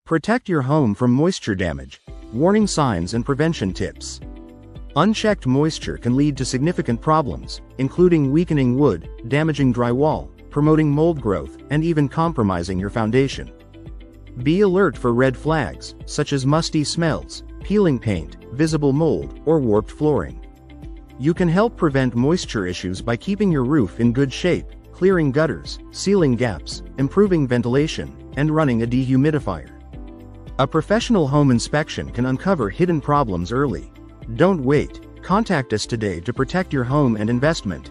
Protect your home from moisture damage. Warning signs and prevention tips. Unchecked moisture can lead to significant problems, including weakening wood, damaging drywall, promoting mold growth, and even compromising your foundation. Be alert for red flags, such as musty smells, peeling paint, visible mold, or warped flooring. You can help prevent moisture issues by keeping your roof in good shape, clearing gutters, sealing gaps, improving ventilation, and running a dehumidifier. A professional home inspection can uncover hidden problems early. Don't wait. Contact us today to protect your home and investment.